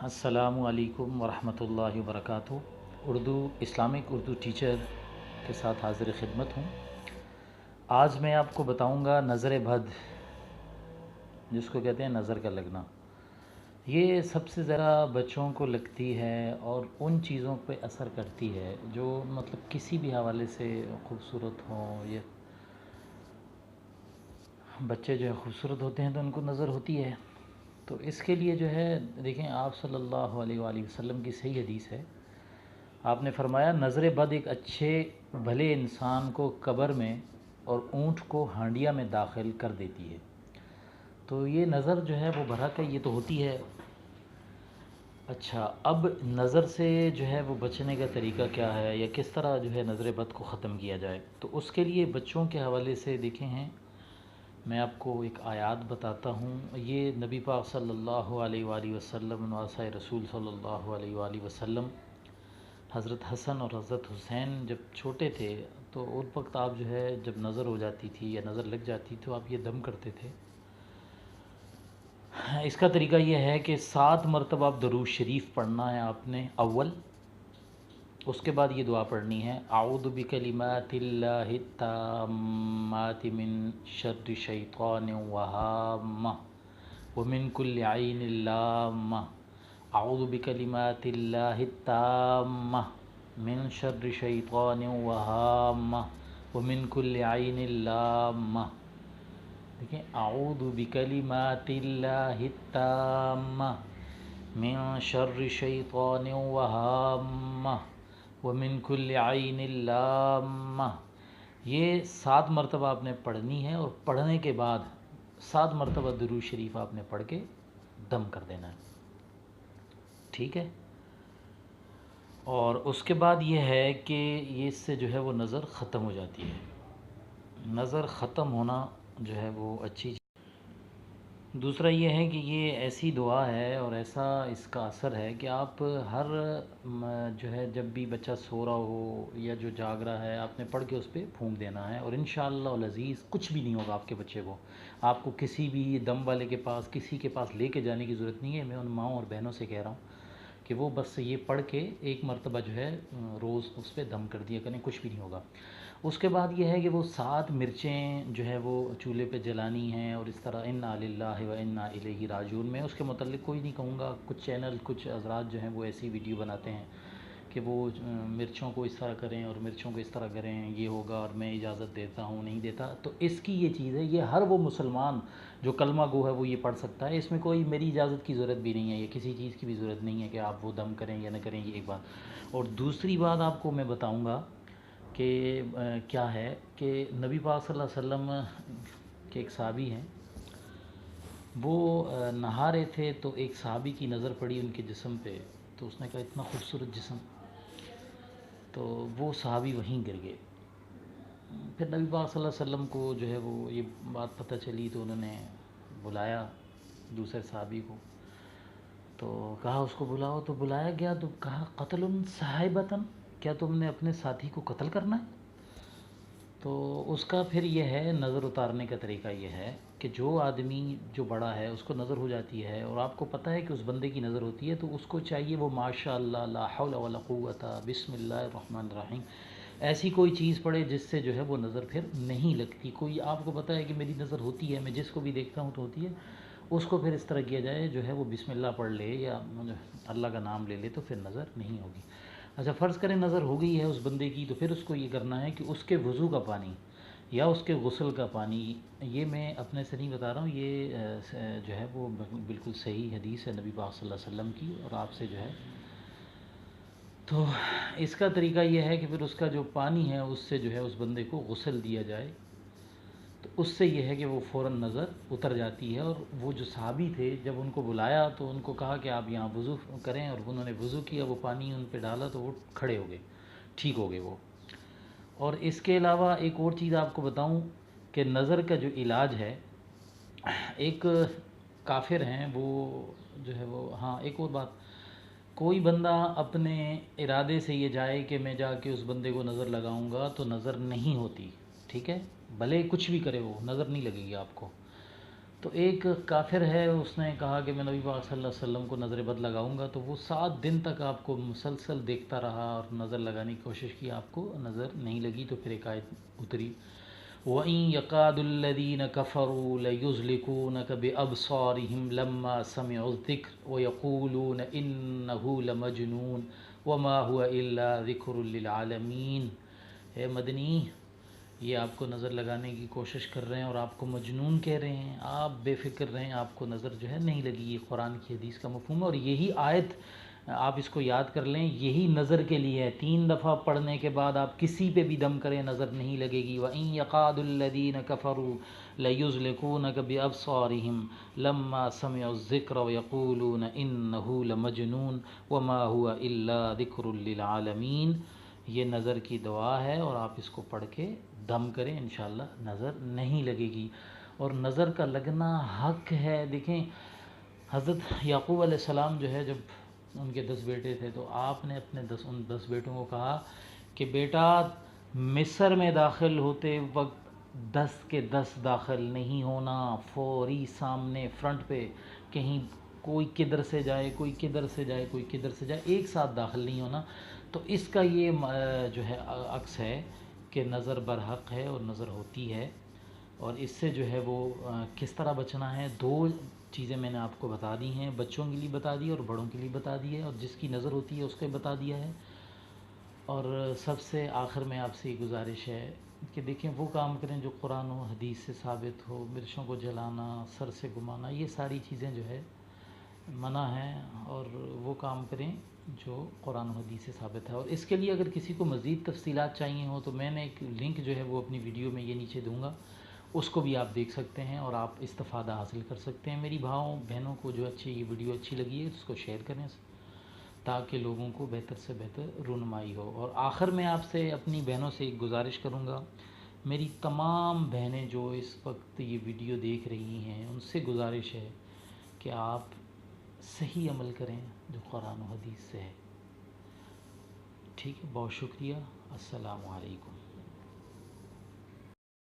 السلام علیکم ورحمۃ اللہ وبرکاتہ۔ اسلامک اردو ٹیچر کے ساتھ حاضر خدمت ہوں۔ آج میں آپ کو بتاؤں گا نظر بد، جس کو کہتے ہیں نظر کا لگنا۔ یہ سب سے زیادہ بچوں کو لگتی ہے اور ان چیزوں پہ اثر کرتی ہے جو مطلب کسی بھی حوالے سے خوبصورت ہوں۔ یہ بچے جو ہے خوبصورت ہوتے ہیں تو ان کو نظر ہوتی ہے، تو اس کے لیے جو ہے دیکھیں، آپ صلی اللہ علیہ وآلہ وسلم کی صحیح حدیث ہے۔ آپ نے فرمایا نظر بد ایک اچھے بھلے انسان کو قبر میں اور اونٹ کو ہانڈیا میں داخل کر دیتی ہے۔ تو یہ نظر جو ہے وہ برحق ہے، یہ تو ہوتی ہے۔ اچھا، اب نظر سے جو ہے وہ بچنے کا طریقہ کیا ہے، یا کس طرح جو ہے نظر بد کو ختم کیا جائے؟ تو اس کے لیے بچوں کے حوالے سے دیکھیں ہیں، میں آپ کو ایک آیات بتاتا ہوں۔ یہ نبی پاک صلی اللہ علیہ وآلہ وسلم، نواسۂ رسول صلی اللہ علیہ وآلہ وسلم، حضرت حسن اور حضرت حسین جب چھوٹے تھے تو اس وقت آپ جو ہے جب نظر ہو جاتی تھی یا نظر لگ جاتی تو آپ یہ دم کرتے تھے۔ اس کا طریقہ یہ ہے کہ 7 مرتبہ آپ درود شریف پڑھنا ہے آپ نے اول، اس کے بعد یہ دعا پڑھنی ہے، اعوذ بکلمات اللہ التامات من شر شیطان وہامہ ومن کل عین لامہ، اعوذ بکلمات اللہ التامہ من شر شیطان وہامہ ومن کل عین لامہ۔ دیکھیں، اعوذ بکلمات اللہ التامہ من شر شیطان وہامہ ومن کل عین لامہ۔ یہ 7 مرتبہ آپ نے پڑھنی ہے، اور پڑھنے کے بعد 7 مرتبہ درود شریف آپ نے پڑھ کے دم کر دینا ہے، ٹھیک ہے؟ اور اس کے بعد یہ ہے کہ یہ اس سے جو ہے وہ نظر ختم ہو جاتی ہے۔ نظر ختم ہونا جو ہے وہ اچھی چیز۔ دوسرا یہ ہے کہ یہ ایسی دعا ہے اور ایسا اس کا اثر ہے کہ آپ ہر جو ہے جب بھی بچہ سو رہا ہو یا جو جاگ رہا ہے، آپ نے پڑھ کے اس پہ پھونک دینا ہے، اور انشاءاللہ العزیز کچھ بھی نہیں ہوگا آپ کے بچے کو۔ آپ کو کسی بھی دم والے کے پاس، کسی کے پاس لے کے جانے کی ضرورت نہیں ہے۔ میں ان ماؤں اور بہنوں سے کہہ رہا ہوں کہ وہ بس یہ پڑھ کے ایک مرتبہ جو ہے روز اس پہ دم کر دیا کریں، کچھ بھی نہیں ہوگا۔ اس کے بعد یہ ہے کہ وہ 7 مرچیں جو ہے وہ چولہے پہ جلانی ہیں، اور اس طرح انا للہ و انا الیہ راجعون۔ میں اس کے متعلق کوئی نہیں کہوں گا، کچھ چینل، کچھ حضرات جو ہیں وہ ایسی ویڈیو بناتے ہیں کہ وہ مرچوں کو اس طرح کریں اور مرچوں کو اس طرح کریں، یہ ہوگا اور میں اجازت دیتا ہوں، نہیں دیتا۔ تو اس کی یہ چیز ہے، یہ ہر وہ مسلمان جو کلمہ گو ہے وہ یہ پڑھ سکتا ہے، اس میں کوئی میری اجازت کی ضرورت بھی نہیں ہے، یا کسی چیز کی بھی ضرورت نہیں ہے کہ آپ وہ دم کریں یا نہ کریں، یہ ایک بات۔ اور دوسری بات آپ کو میں بتاؤں گا کہ کیا ہے کہ نبی پاک صلی اللہ علیہ وسلم کے ایک صحابی ہیں، وہ نہا رہے تھے تو ایک صحابی کی نظر پڑی ان کے جسم پہ، تو اس نے کہا اتنا خوبصورت جسم، تو وہ صحابی وہیں گر گئے۔ پھر نبی پاک صلی اللہ علیہ وسلم کو جو ہے وہ یہ بات پتہ چلی تو انہوں نے بلایا دوسرے صحابی کو، تو کہا اس کو بلاؤ، تو بلایا گیا تو کہا قتل صاحبتاً، کیا تم نے اپنے ساتھی کو قتل کرنا ہے؟ تو اس کا پھر یہ ہے نظر اتارنے کا طریقہ یہ ہے کہ جو آدمی جو بڑا ہے اس کو نظر ہو جاتی ہے، اور آپ کو پتہ ہے کہ اس بندے کی نظر ہوتی ہے، تو اس کو چاہیے وہ ماشاء اللہ، لا حول ولا قوت، بسم اللہ الرحمن الرحیم، ایسی کوئی چیز پڑھے جس سے جو ہے وہ نظر پھر نہیں لگتی۔ کوئی آپ کو پتہ ہے کہ میری نظر ہوتی ہے، میں جس کو بھی دیکھتا ہوں تو ہوتی ہے، اس کو پھر اس طرح کیا جائے جو ہے وہ بسم اللہ پڑھ لے یا اللہ کا نام لے لے تو پھر نظر نہیں ہوگی۔ اچھا، فرض کریں نظر ہو گئی ہے اس بندے کی، تو پھر اس کو یہ کرنا ہے کہ اس کے وضو کا پانی یا اس کے غسل کا پانی، یہ میں اپنے سے نہیں بتا رہا ہوں، یہ جو ہے وہ بالکل صحیح حدیث ہے نبی پاک صلی اللہ علیہ وسلم کی، اور آپ سے جو ہے تو اس کا طریقہ یہ ہے کہ پھر اس کا جو پانی ہے اس سے جو ہے اس بندے کو غسل دیا جائے، تو اس سے یہ ہے کہ وہ فوراً نظر اتر جاتی ہے۔ اور وہ جو صحابی تھے جب ان کو بلایا تو ان کو کہا کہ آپ یہاں وضو کریں، اور انہوں نے وضو کیا، وہ پانی ان پہ ڈالا تو وہ کھڑے ہو گئے، ٹھیک ہو گئے وہ۔ اور اس کے علاوہ ایک اور چیز آپ کو بتاؤں کہ نظر کا جو علاج ہے، ایک کافر ہیں وہ جو ہے وہ، ہاں ایک اور بات، کوئی بندہ اپنے ارادے سے یہ جائے کہ میں جا کے اس بندے کو نظر لگاؤں گا تو نظر نہیں ہوتی، ٹھیک ہے؟ بھلے کچھ بھی کرے وہ، نظر نہیں لگے گی آپ کو۔ تو ایک کافر ہے، اس نے کہا کہ میں نبی پاک صلی اللہ علیہ وسلم کو نظر بد لگاؤں گا، تو وہ 7 دن تک آپ کو مسلسل دیکھتا رہا اور نظر لگانے کی کوشش کی، آپ کو نظر نہیں لگی، تو پھر ایک آیت اتری وَإِن يَكَادُ الَّذِينَ كَفَرُوا لَيُزْلِقُونَكَ بِأَبْصَارِهِمْ لَمَّا سَمِعُوا الذِّكْرَ وَيَقُولُونَ إِنَّهُ لَمَجْنُونٌ وَمَا هُوَ إِلَّا ذِكْرٌ لِّلْعَالَمِينَ۔ اے مدنی، یہ آپ کو نظر لگانے کی کوشش کر رہے ہیں اور آپ کو مجنون کہہ رہے ہیں، آپ بے فکر رہیں، آپ کو نظر جو ہے نہیں لگی۔ یہ قرآن کی حدیث کا مفہوم ہے، اور یہی آیت آپ اس کو یاد کر لیں، یہی نظر کے لیے ہے۔ 3 دفعہ پڑھنے کے بعد آپ کسی پہ بھی دم کریں، نظر نہیں لگے گی۔ وَإِن يَقَادُ الَّذِينَ كَفَرُوا لَيُزْلِقُونَكَ بِأَبْصَارِهِمْ لَمَّا سَمِعُوا الذِّكْرَ وَيَقُولُونَ إِنَّهُ لَمَجْنُونٌ وَمَا هُوَ إِلَّا ذِكْرٌ لِّلْعَالَمِينَ۔ یہ نظر کی دعا ہے، اور آپ اس کو پڑھ کے دم کریں، انشاءاللہ نظر نہیں لگے گی۔ اور نظر کا لگنا حق ہے۔ دیکھیں، حضرت یعقوب علیہ السلام جو ہے، جب ان کے 10 بیٹے تھے، تو آپ نے اپنے ان 10 بیٹوں کو کہا کہ بیٹا، مصر میں داخل ہوتے وقت 10 کے 10 داخل نہیں ہونا، فوری سامنے فرنٹ پہ، کہیں کوئی کدھر سے جائے، کوئی کدھر سے جائے، کوئی کدھر سے جائے، ایک ساتھ داخل نہیں ہونا۔ تو اس کا یہ جو ہے عکس ہے کہ نظر برحق ہے اور نظر ہوتی ہے، اور اس سے جو ہے وہ کس طرح بچنا ہے۔ 2 چیزیں میں نے آپ کو بتا دی ہیں، بچوں کے لیے بتا دی اور بڑوں کے لیے بتا دی ہے، اور جس کی نظر ہوتی ہے اس کو بتا دیا ہے۔ اور سب سے آخر میں آپ سے یہ گزارش ہے کہ دیکھیں، وہ کام کریں جو قرآن و حدیث سے ثابت ہو۔ مرچوں کو جلانا، سر سے گھمانا، یہ ساری چیزیں جو ہے منع ہیں، اور وہ کام کریں جو قرآن و حدیث سے ثابت ہے۔ اور اس کے لیے اگر کسی کو مزید تفصیلات چاہیے ہوں، تو میں نے ایک لنک جو ہے وہ اپنی ویڈیو میں یہ نیچے دوں گا، اس کو بھی آپ دیکھ سکتے ہیں اور آپ استفادہ حاصل کر سکتے ہیں۔ میری بھاؤں بہنوں کو جو یہ ویڈیو اچھی لگی ہے، اس کو شیئر کریں تاکہ لوگوں کو بہتر سے بہتر رونمائی ہو۔ اور آخر میں آپ سے اپنی بہنوں سے ایک گزارش کروں گا، میری تمام بہنیں جو اس وقت یہ ویڈیو دیکھ رہی ہیں، ان سے گزارش ہے کہ آپ صحیح عمل کریں جو قرآن و حدیث سے ہے۔ ٹھیک ہے، بہت شکریہ، السلام علیکم۔